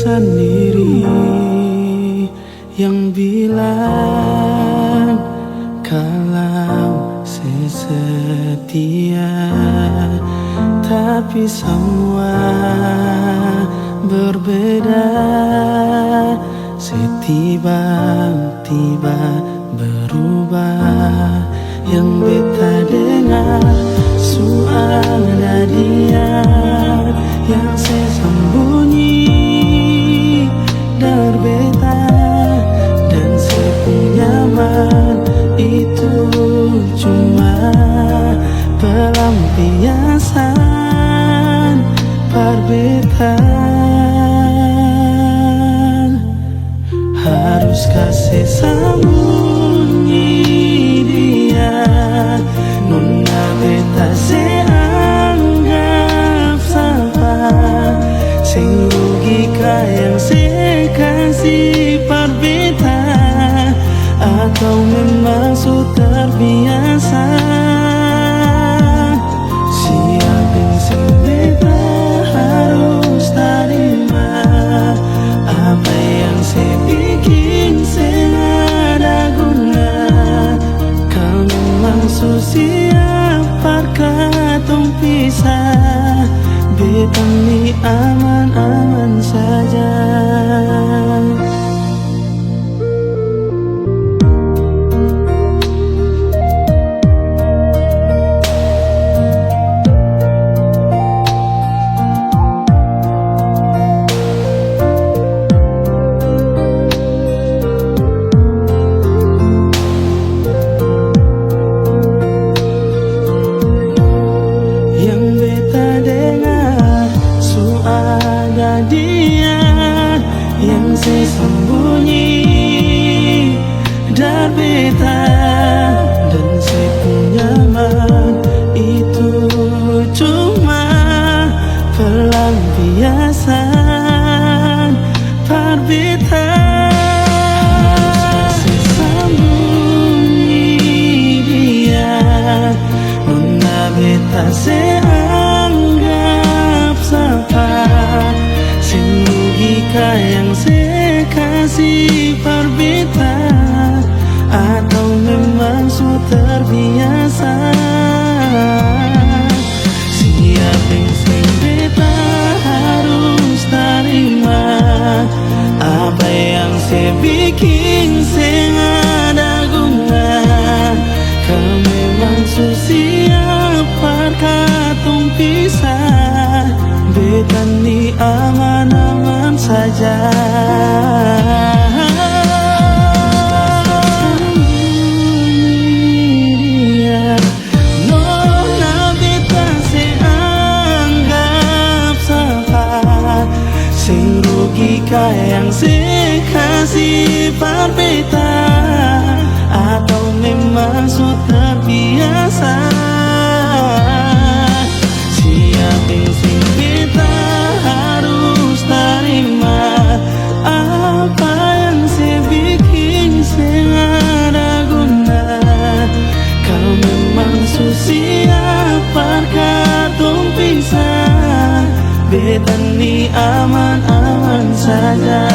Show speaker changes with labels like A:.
A: sendiri yang bilang kalau setia, tapi semua berbeda. Setiba-tiba berubah. Yang beta dengar suara dia, yang saya sembunyi dari beta, dan saya nyaman itu cuma pelampiasan perbedaan. Haruskah saya sembunyi dia, nona beta saya anggap siapa, sing logika yang saya kasih perbeda, atau memang sudah terbiasa. Siapa yang sing beta harus terima, apa yang saya bikin saya ada guna. Kau memang siap katong pisah, beta ni aman-aman saja. Dia yang saya sembunyi dari beta, dan saya punya nyaman itu cuma pelampiasan perbedaan. Saya sembunyi dia, nona beta saya anggap siapa, logika yang saya kasih perbeda, atau memang sudah terbiasa. Siapa yang saya beta harus terima, apa yang saya bikin saya ada guna. Kau memang siap katong pisah, beta ni aman-aman saja. Dia, nona beta saya anggap siapa, sing logika yang saya kasih perbeda, atau memang sudah terbiasa. Siapa yang sing beta harus terima, apa yang saya bikin saya ada guna. Kau memang siap katong pisah, beta ni aman-aman saja.